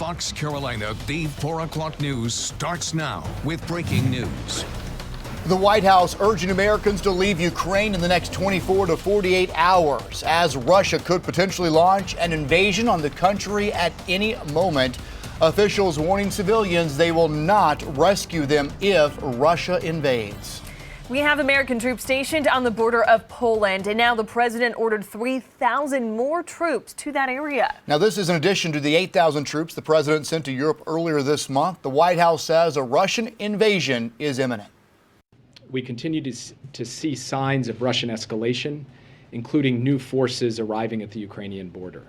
Fox Carolina, the 4 o'clock news starts now with breaking news. The White House urging Americans to leave Ukraine in the next 24 to 48 hours as Russia could potentially launch an invasion on the country at any moment. Officials warning civilians they will not rescue them if Russia invades. We have American troops stationed on the border of Poland, and now the president ordered 3,000 more troops to that area. Now, this is in addition to the 8,000 troops the president sent to Europe earlier this month. The White House says a Russian invasion is imminent. We continue to see signs of Russian escalation, including new forces arriving at the Ukrainian border.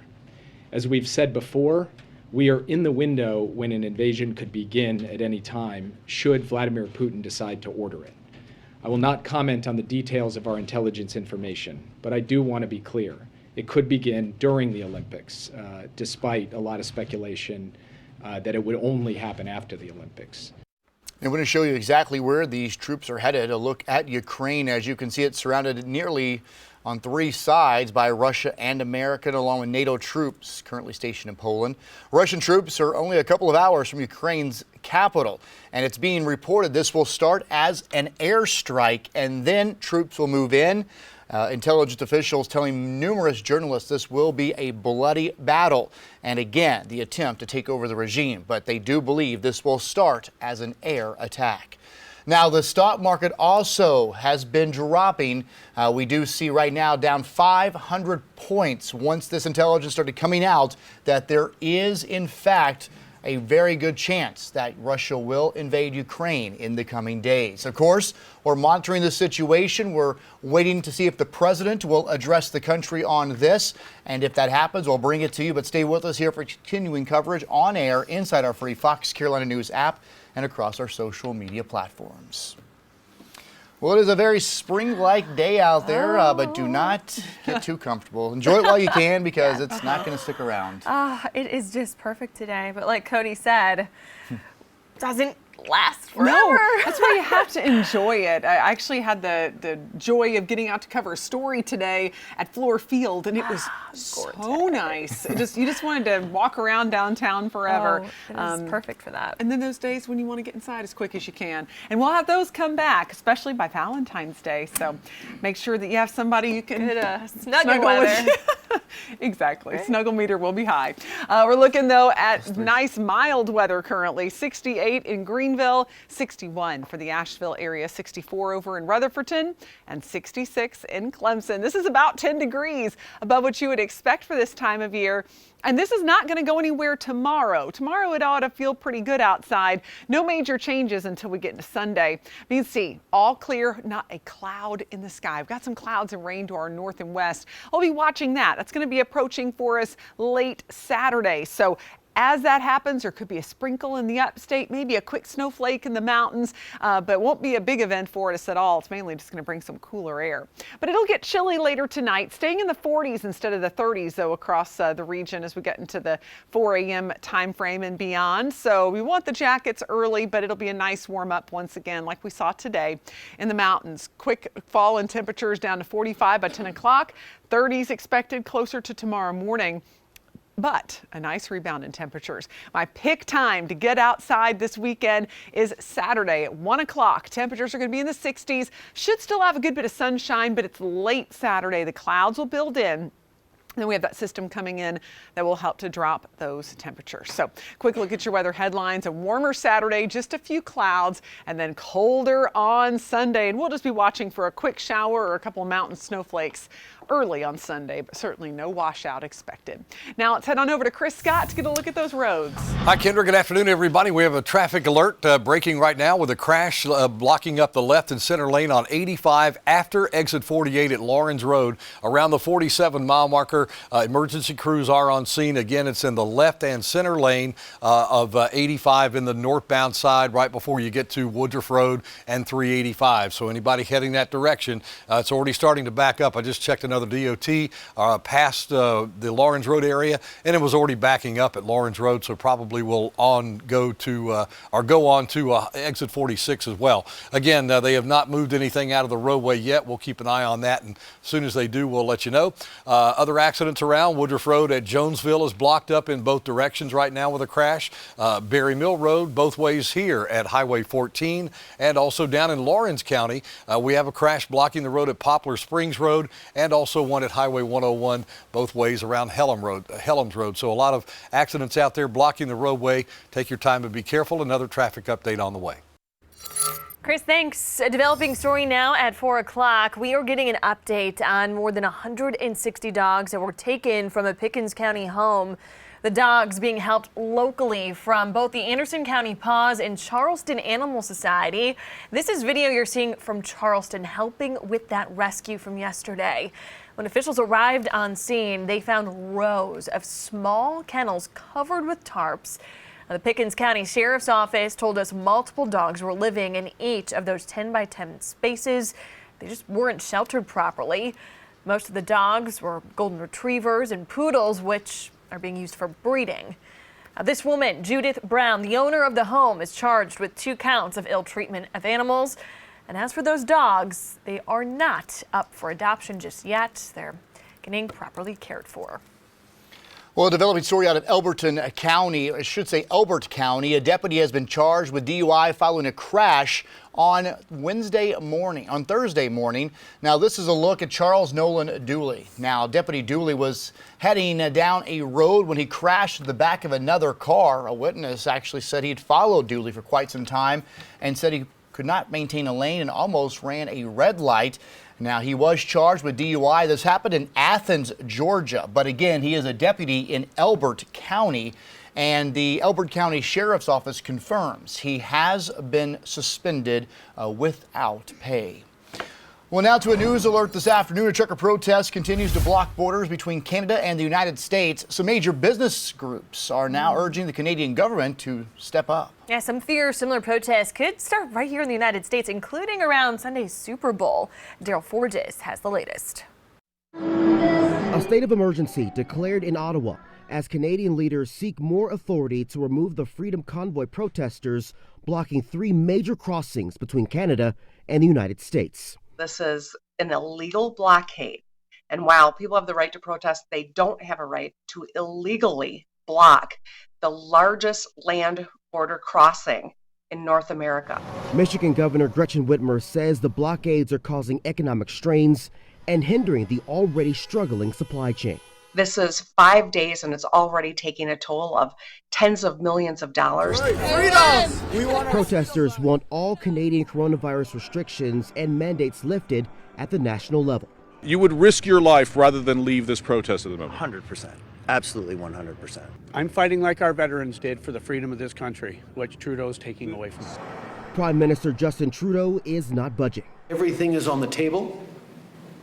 As we've said before, we are in the window when an invasion could begin at any time, should Vladimir Putin decide to order it. I will not comment on the details of our intelligence information, but I do want to be clear. It could begin during the Olympics, despite a lot of speculation that it would only happen after the Olympics. And we're going to show you exactly where these troops are headed. A look at Ukraine. As you can see, it's surrounded nearly on 3 sides by Russia and America, along with NATO troops currently stationed in Poland. Russian troops are only a couple of hours from Ukraine's capital, and it's being reported this will start as an airstrike, and then troops will move in. Intelligence officials telling numerous journalists this will be a bloody battle, and again, the attempt to take over the regime. But they do believe this will start as an air attack. Now, the stock market also has been dropping. We do see right now down 500 points once this intelligence started coming out that there is, in fact, a very good chance that Russia will invade Ukraine in the coming days. Of course, we're monitoring the situation. We're waiting to see if the president will address the country on this. And if that happens, we'll bring it to you. But stay with us here for continuing coverage on air inside our free Fox Carolina News app and across our social media platforms. Well, it is a very spring-like day out there, but do not get too comfortable. Enjoy it while you can, because it's not going to stick around. It is just perfect today, but like Cody said, doesn't last forever. No, that's why you have to enjoy it. I actually had the joy of getting out to cover a story today at Floor Field, and it was so nice. You just wanted to walk around downtown forever. Oh, it is perfect for that. And then those days when you want to get inside as quick as you can. And we'll have those come back, especially by Valentine's Day. So make sure that you have somebody you can snuggle with. Exactly. Right? Snuggle meter will be high. We're looking, though, at nice mild weather currently. 68 in Greenville, 61 for the Asheville area, 64 over in Rutherfordton, and 66 in Clemson. This is about 10 degrees above what you would expect for this time of year. And this is not going to go anywhere tomorrow. Tomorrow it ought to feel pretty good outside. No major changes until we get into Sunday. But you can see all clear, not a cloud in the sky. We've got some clouds and rain to our north and west. I'll be watching that. That's going to be approaching for us late Saturday. So as that happens, there could be a sprinkle in the upstate, maybe a quick snowflake in the mountains, but it won't be a big event for us at all. It's mainly just going to bring some cooler air. But it'll get chilly later tonight, staying in the 40s instead of the 30s, though, across the region as we get into the 4 a.m. time frame and beyond. So we want the jackets early, but it'll be a nice warm up once again, like we saw today in the mountains. Quick fall in temperatures down to 45 by 10 o'clock, 30s expected closer to tomorrow morning. But a nice rebound in temperatures. My pick time to get outside this weekend is Saturday at 1 o'clock. Temperatures are going to be in the 60s. Should still have a good bit of sunshine, but it's late Saturday. The clouds will build in. Then we have that system coming in that will help to drop those temperatures. So quick look at your weather headlines. A warmer Saturday, just a few clouds, and then colder on Sunday. And we'll just be watching for a quick shower or a couple of mountain snowflakes early on Sunday, but certainly no washout expected. Now let's head on over to Chris Scott to get a look at those roads. Hi, Kendra. Good afternoon, everybody. We have a traffic alert breaking right now with a crash blocking up the left and center lane on 85 after exit 48 at Lawrence Road. Around the 47-mile marker, emergency crews are on scene. Again, it's in the left and center lane of 85 in the northbound side right before you get to Woodruff Road and 385. So anybody heading that direction, it's already starting to back up. I just checked another another DOT past the Lawrence Road area, and it was already backing up at Lawrence Road, so probably will go on to exit 46 as well. Again, they have not moved anything out of the roadway yet. We'll keep an eye on that, and as soon as they do, we'll let you know. Other accidents around. Woodruff Road at Jonesville is blocked up in both directions right now with a crash. Berry Mill Road both ways here at Highway 14, and also down in Lawrence County, we have a crash blocking the road at Poplar Springs Road, and also one at Highway 101 both ways around Helms Road. So a lot of accidents out there blocking the roadway. Take your time and be careful. Another traffic update on the way. Chris, thanks. A developing story now at 4 o'clock. We are getting an update on more than 160 dogs that were taken from a Pickens County home. The dogs being helped locally from both the Anderson County Paws and Charleston Animal Society. This is video you're seeing from Charleston helping with that rescue from yesterday. When officials arrived on scene, they found rows of small kennels covered with tarps. The Pickens County Sheriff's Office told us multiple dogs were living in each of those 10 by 10 spaces. They just weren't sheltered properly. Most of the dogs were golden retrievers and poodles, which are being used for breeding. This woman, Judith Brown, the owner of the home, is charged with 2 counts of ill treatment of animals. And as for those dogs, they are not up for adoption just yet. They're getting properly cared for. Well, a developing story out of Elbert County. A deputy has been charged with DUI following a crash on Thursday morning. Now, this is a look at Charles Nolan Dooley. Now, Deputy Dooley was heading down a road when he crashed into the back of another car. A witness actually said he'd followed Dooley for quite some time and said he could not maintain a lane and almost ran a red light. Now, he was charged with DUI. This happened in Athens, Georgia. But again, he is a deputy in Elbert County. And the Elbert County Sheriff's Office confirms he has been suspended without pay. Well, now to a news alert this afternoon. A trucker protest continues to block borders between Canada and the United States. Some major business groups are now urging the Canadian government to step up. Yeah, some fear similar protests could start right here in the United States, including around Sunday's Super Bowl. Daryl Forges has the latest. A state of emergency declared in Ottawa as Canadian leaders seek more authority to remove the Freedom Convoy protesters blocking 3 major crossings between Canada and the United States. This is an illegal blockade. And while people have the right to protest, they don't have a right to illegally block the largest land border crossing in North America. Michigan Governor Gretchen Whitmer says the blockades are causing economic strains and hindering the already struggling supply chain. This is 5 days and it's already taking a toll of tens of millions of dollars. Protesters want all Canadian coronavirus restrictions and mandates lifted at the national level. You would risk your life rather than leave this protest at the moment? 100%. Absolutely 100%. I'm fighting like our veterans did for the freedom of this country, which Trudeau's taking away from us. Prime Minister Justin Trudeau is not budging. Everything is on the table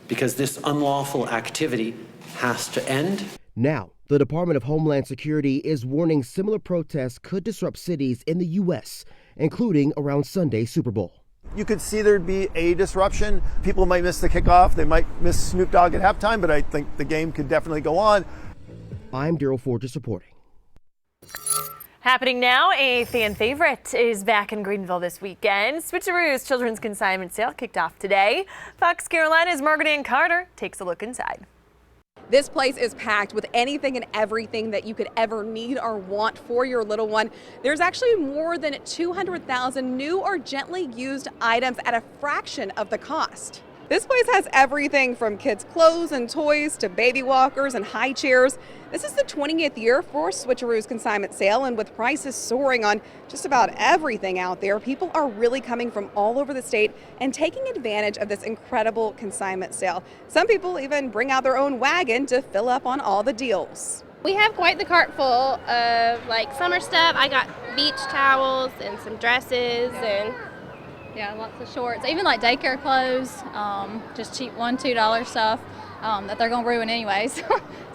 because this unlawful activity has to end. Now, the Department of Homeland Security is warning similar protests could disrupt cities in the U.S., including around Sunday's Super Bowl. You could see there'd be a disruption. People might miss the kickoff. They might miss Snoop Dogg at halftime, but I think the game could definitely go on. I'm Daryl Forges reporting. Happening now, a fan favorite is back in Greenville this weekend. Switcheroo's Children's Consignment Sale kicked off today. Fox Carolina's Margaret Ann Carter takes a look inside. This place is packed with anything and everything that you could ever need or want for your little one. There's actually more than 200,000 new or gently used items at a fraction of the cost. This place has everything from kids' clothes and toys to baby walkers and high chairs. This is the 20th year for Switcheroo's Consignment Sale, and with prices soaring on just about everything out there, people are really coming from all over the state and taking advantage of this incredible consignment sale. Some people even bring out their own wagon to fill up on all the deals. We have quite the cart full of like summer stuff. I got beach towels and some dresses and yeah, lots of shorts, even like daycare clothes, just cheap $1, $2 stuff. that they're going to ruin anyways.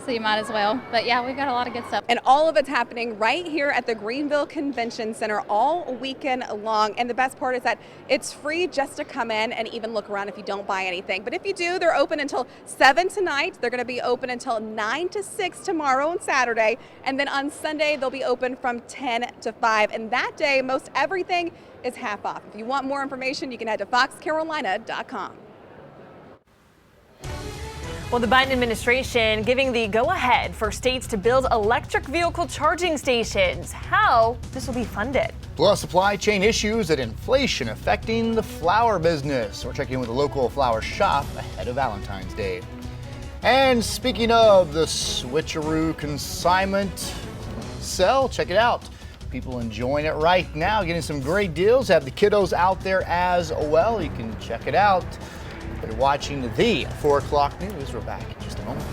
So you might as well. But yeah, we've got a lot of good stuff. And all of it's happening right here at the Greenville Convention Center all weekend long. And the best part is that it's free just to come in and even look around if you don't buy anything. But if you do, they're open until 7 tonight. They're going to be open until 9 to 6 tomorrow and Saturday. And then on Sunday, they'll be open from 10 to 5. And that day, most everything is half off. If you want more information, you can head to foxcarolina.com. Well, the Biden administration giving the go-ahead for states to build electric vehicle charging stations. How this will be funded. Plus, supply chain issues and inflation affecting the flower business. We're checking in with a local flower shop ahead of Valentine's Day. And speaking of the switcheroo consignment sell, check it out. People enjoying it right now, getting some great deals. Have the kiddos out there as well. You can check it out. You're watching the 4 o'clock news. We're back in just a moment.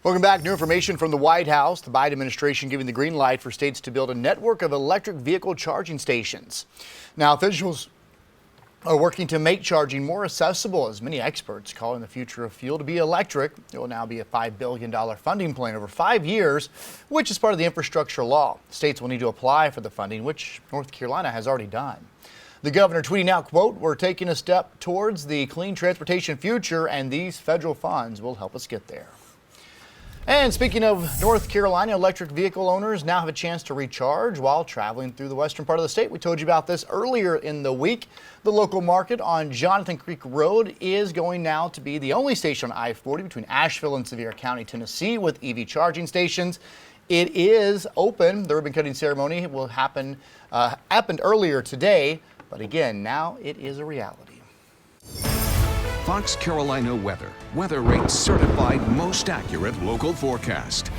Welcome back. New information from the White House. The Biden administration giving the green light for states to build a network of electric vehicle charging stations. Now, officials are working to make charging more accessible, as many experts calling the future of fuel to be electric. It will now be a $5 billion funding plan over 5 years, which is part of the infrastructure law. States will need to apply for the funding, which North Carolina has already done. The governor tweeting out, quote, "We're taking a step towards the clean transportation future, and these federal funds will help us get there." And speaking of North Carolina, electric vehicle owners now have a chance to recharge while traveling through the western part of the state. We told you about this earlier in the week. The local market on Jonathan Creek Road is going now to be the only station on I-40 between Asheville and Sevier County, Tennessee, with EV charging stations. It is open. The ribbon cutting ceremony will happened earlier today, but again, now it is a reality. Fox Carolina weather. Weather Rate certified most accurate local forecast.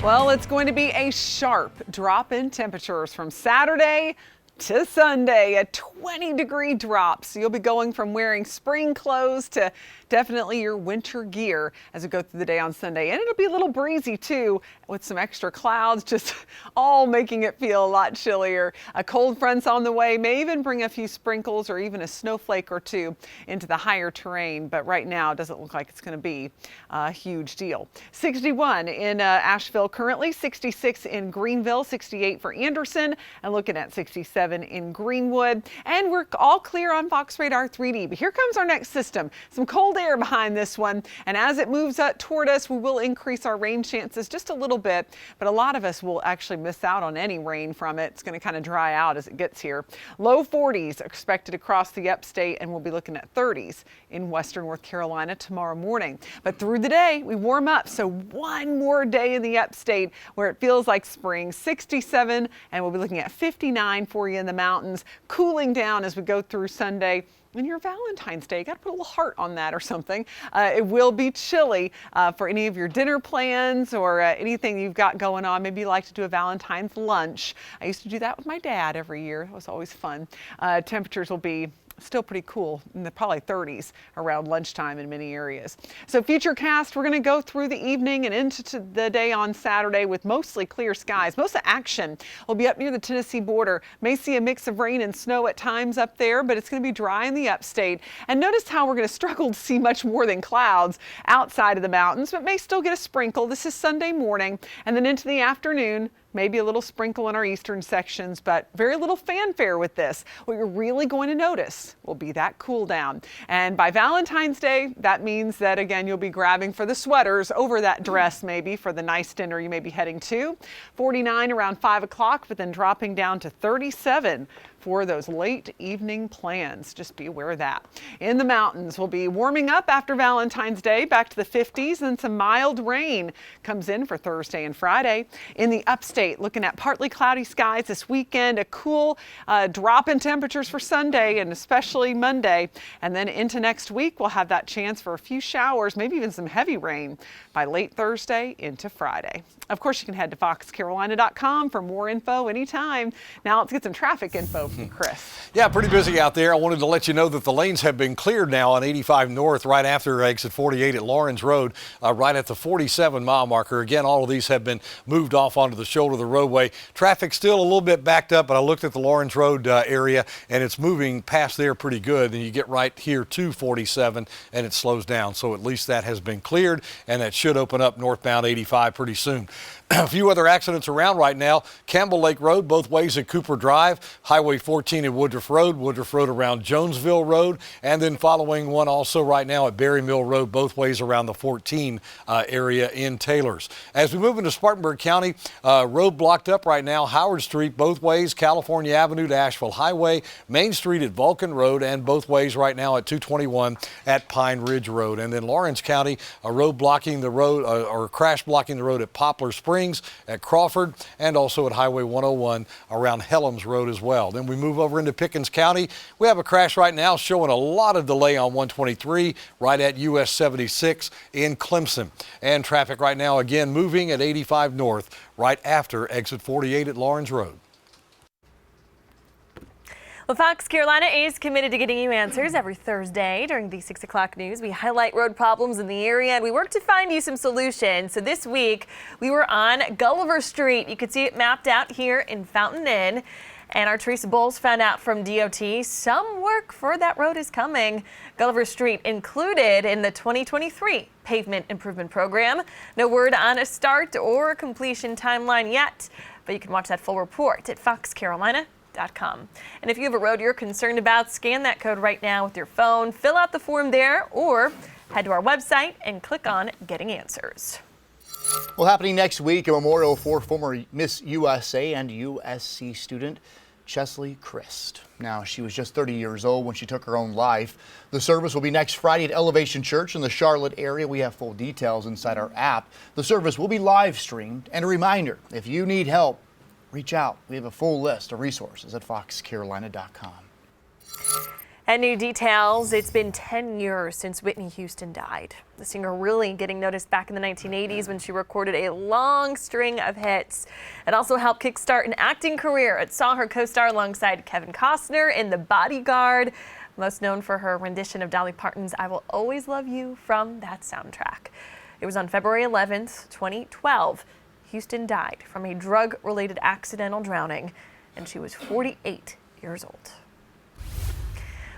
Well, it's going to be a sharp drop in temperatures from Saturday to Sunday, a 20-degree drop. So you'll be going from wearing spring clothes to definitely your winter gear as we go through the day on Sunday. And it'll be a little breezy too, with some extra clouds, just all making it feel a lot chillier. A cold front's on the way, may even bring a few sprinkles or even a snowflake or two into the higher terrain. But right now, it doesn't look like it's going to be a huge deal. 61 in Asheville currently, 66 in Greenville, 68 for Anderson, and looking at 67 in Greenwood. And we're all clear on Fox Radar 3D. But here comes our next system. Some cold air behind this one. And as it moves up toward us, we will increase our rain chances just a little bit. But a lot of us will actually miss out on any rain from it. It's going to kind of dry out as it gets here. Low 40s expected across the upstate, and we'll be looking at 30s in western North Carolina tomorrow morning. But through the day, we warm up. So one more day in the upstate where it feels like spring, 67, and we'll be looking at 59 for you in the mountains, cooling down as we go through Sunday. And your Valentine's Day, got to put a little heart on that or something. It will be chilly for any of your dinner plans or anything you've got going on. Maybe you like to do a Valentine's lunch. I used to do that with my dad every year. It was always fun. Temperatures will be still pretty cool, in the probably 30s around lunchtime in many areas. So Futurecast, we're going to go through the evening and into the day on Saturday with mostly clear skies. Most of the action will be up near the Tennessee border. May see a mix of rain and snow at times up there, but it's going to be dry in the upstate. And notice how we're going to struggle to see much more than clouds outside of the mountains, but may still get a sprinkle. This is Sunday morning, and then into the afternoon. Maybe a little sprinkle in our eastern sections, but very little fanfare with this. What you're really going to notice will be that cool down. And by Valentine's Day, that means that, again, you'll be grabbing for the sweaters over that dress maybe for the nice dinner you may be heading to. 49 around 5 o'clock, but then dropping down to 37 for those late evening plans. Just be aware of that. In the mountains, we'll be warming up after Valentine's Day, back to the 50s, and some mild rain comes in for Thursday and Friday. In the upstate, looking at partly cloudy skies this weekend, a cool drop in temperatures for Sunday and especially Monday. And then into next week, we'll have that chance for a few showers, maybe even some heavy rain by late Thursday into Friday. Of course, you can head to foxcarolina.com for more info anytime. Now let's get some traffic info from Chris. Yeah, pretty busy out there. I wanted to let you know that the lanes have been cleared now on 85 North right after exit 48 at Lawrence Road, right at the 47-mile marker. Again, all of these have been moved off onto the shoulder of the roadway. Traffic still a little bit backed up, but I looked at the Lawrence Road area, and it's moving past there pretty good. And you get right here to 47, and it slows down. So at least that has been cleared, and that should open up northbound 85 pretty soon. A few other accidents around right now. Campbell Lake Road, both ways at Cooper Drive, Highway 14 at Woodruff Road around Jonesville Road, and then following one also right now at Berry Mill Road, both ways around the 14 area in Taylors. As we move into Spartanburg County, road blocked up right now, Howard Street, both ways, California Avenue to Asheville Highway, Main Street at Vulcan Road, and both ways right now at 221 at Pine Ridge Road. And then Lawrence County, a road blocking the road, or crash blocking the road at Poplar Springs, at Crawford, and also at Highway 101 around Helms Road as well. Then we move over into Pickens County. We have a crash right now showing a lot of delay on 123 right at US 76 in Clemson. And traffic right now again moving at 85 North right after exit 48 at Lawrence Road. Well, Fox Carolina is committed to getting you answers every Thursday during the 6 o'clock news. We highlight road problems in the area and we work to find you some solutions. So this week we were on Gulliver Street. You can see it mapped out here in Fountain Inn. And our Teresa Bowles found out from DOT some work for that road is coming. Gulliver Street included in the 2023 pavement improvement program. No word on a start or completion timeline yet, but you can watch that full report at foxcarolina.com. And if you have a road you're concerned about, scan that code right now with your phone, fill out the form there, or head to our website and click on Getting Answers. Well, happening next week, a memorial for former Miss USA and USC student Chesley Christ. Now, she was just 30 years old when she took her own life. The service will be next Friday at Elevation Church in the Charlotte area. We have full details inside our app. The service will be live streamed. And a reminder, if you need help, reach out. We have a full list of resources at foxcarolina.com. And new details, it's been 10 years since Whitney Houston died. The singer really getting noticed back in the 1980s when she recorded a long string of hits. It also helped kickstart an acting career. It saw her co-star alongside Kevin Costner in The Bodyguard, most known for her rendition of Dolly Parton's I Will Always Love You from that soundtrack. It was on February 11th, 2012. Houston died from a drug-related accidental drowning, and she was 48 years old.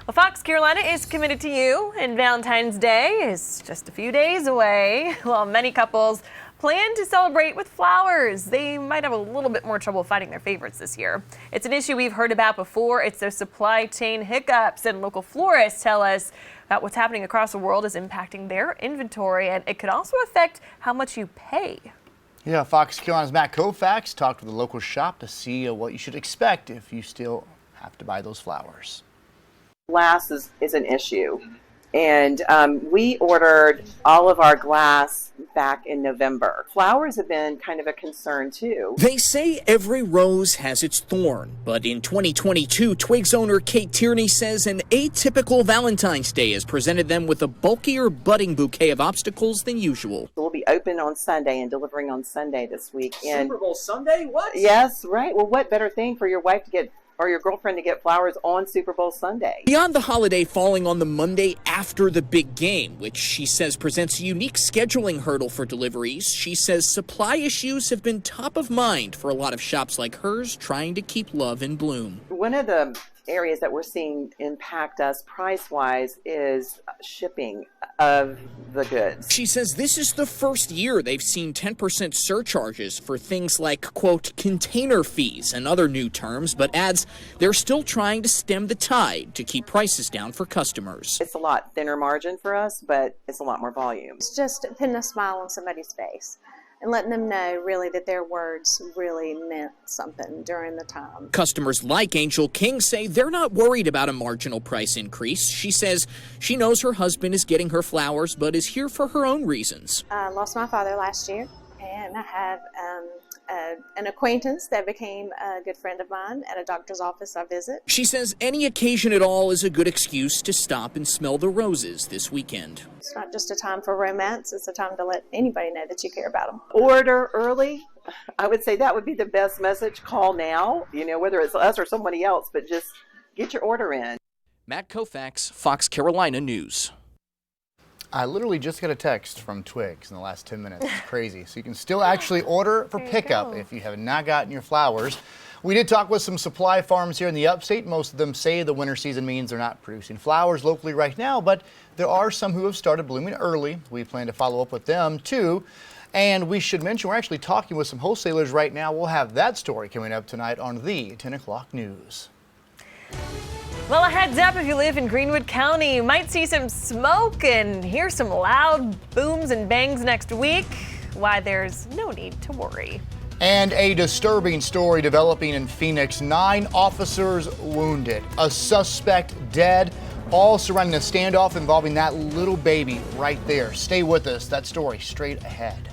Well, Fox Carolina is committed to you, and Valentine's Day is just a few days away. While many couples plan to celebrate with flowers, they might have a little bit more trouble finding their favorites this year. It's an issue we've heard about before. It's those supply chain hiccups, and local florists tell us that what's happening across the world is impacting their inventory, and it could also affect how much you pay. Yeah, Fox Carolina's Matt Koufax talked with a local shop to see what you should expect if you still have to buy those flowers. Glass is an issue, and we ordered all of our glass back in November. Flowers have been kind of a concern too. They say every rose has its thorn, but in 2022, Twigs owner Kate Tierney says an atypical Valentine's Day has presented them with a bulkier budding bouquet of obstacles than usual. We'll be open on Sunday and delivering on Sunday this week. And Super Bowl Sunday? What? Yes, right. Well, what better thing for your wife to get or your girlfriend to get flowers on Super Bowl Sunday? Beyond the holiday falling on the Monday after the big game, which she says presents a unique scheduling hurdle for deliveries, she says supply issues have been top of mind for a lot of shops like hers trying to keep love in bloom. One of the areas that we're seeing impact us price-wise is shipping of the goods. She says this is the first year they've seen 10% surcharges for things like, quote, container fees and other new terms, but adds they're still trying to stem the tide to keep prices down for customers. It's a lot thinner margin for us, but it's a lot more volume. It's just putting a smile on somebody's face and letting them know really that their words really meant something during the time. Customers like Angel King say they're not worried about a marginal price increase. She says she knows her husband is getting her flowers, but is here for her own reasons. I lost my father last year, and I have an acquaintance that became a good friend of mine at a doctor's office I visit. She says any occasion at all is a good excuse to stop and smell the roses this weekend. It's not just a time for romance, it's a time to let anybody know that you care about them. Order early. I would say that would be the best message. Call now, whether it's us or somebody else, but just get your order in. Matt Koufax, Fox Carolina News. I literally just got a text from Twigs in the last 10 minutes. It's crazy. So you can still actually order for pickup if you have not gotten your flowers. We did talk with some supply farms here in the upstate. Most of them say the winter season means they're not producing flowers locally right now, but there are some who have started blooming early. We plan to follow up with them too. And we should mention we're actually talking with some wholesalers right now. We'll have that story coming up tonight on the 10 o'clock news. Well, a heads up if you live in Greenwood County, you might see some smoke and hear some loud booms and bangs next week. Why, there's no need to worry. And a disturbing story developing in Phoenix. 9 officers wounded, a suspect dead, all surrounding a standoff involving that little baby right there. Stay with us. That story straight ahead.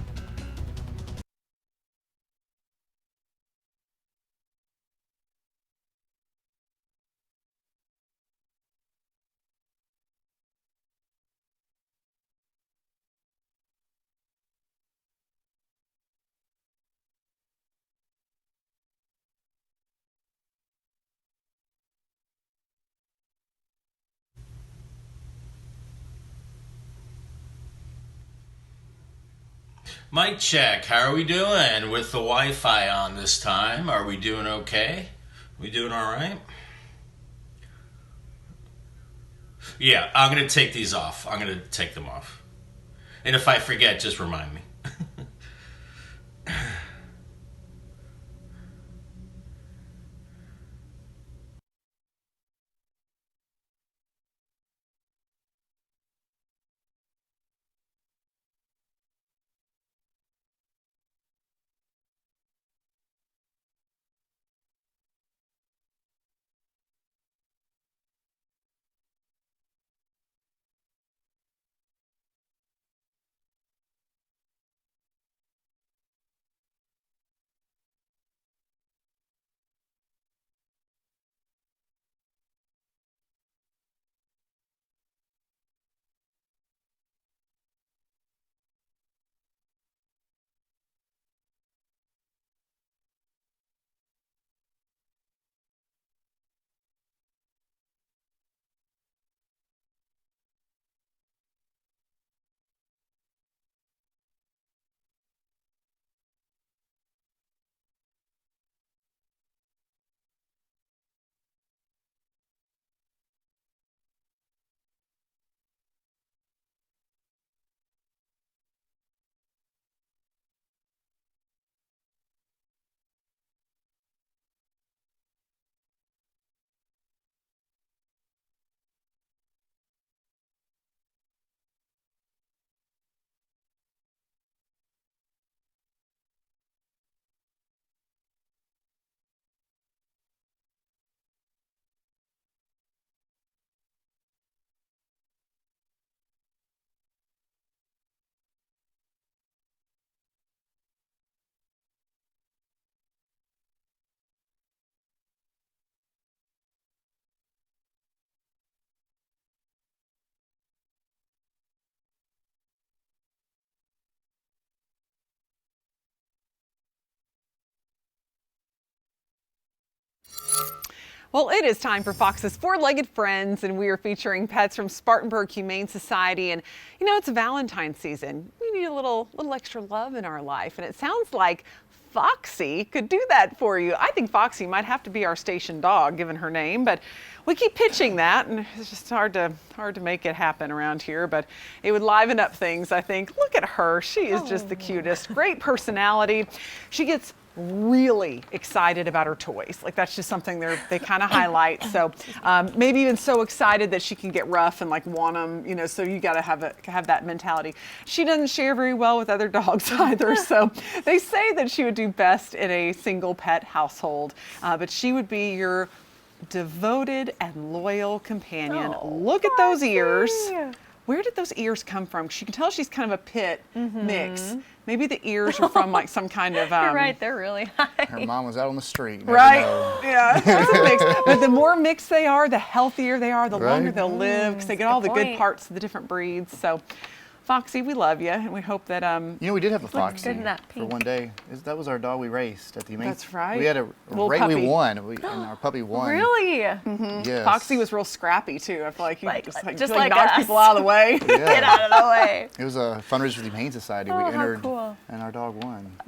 Mic check. How are we doing with the Wi-Fi on this time? Are we doing okay? We doing all right? Yeah, I'm going to take these off. I'm going to take them off. And if I forget, just remind me. Well, it is time for Fox's Four-Legged Friends, and we are featuring pets from Spartanburg Humane Society. And you know, it's Valentine's season. We need a little extra love in our life, and it sounds like Foxy could do that for you. I think Foxy might have to be our station dog, given her name, but we keep pitching that, and it's just hard to make it happen around here, but it would liven up things, I think. Look at her. She is just the cutest. Great personality. She gets really excited about her toys. Like, that's just something they kind of highlight. So maybe even so excited that she can get rough and like want them, you know, so you got to have that mentality. She doesn't share very well with other dogs either. So they say that she would do best in a single pet household, but she would be your devoted and loyal companion. Look at those ears. Where did those ears come from? You can tell she's kind of a pit mix. Maybe the ears are from like some kind of... You're right, they're really high. Her mom was out on the street. Right, yeah, it's a mix. But the more mixed they are, the healthier they are, the longer they'll live, because they get all the good parts of the different breeds. So, Foxy, we love you, and we hope that... You know, we did have a Foxy good in that for one day. That was our dog we raced at the Humane. That's right. We had a race, puppy. we won, and our puppy won. Really? Yes. Foxy was real scrappy, too. I feel like he just like knocked us. people out of the way. Yeah. Get out of the way. It was a fundraiser for the Humane Society. We how entered, cool. and our dog won.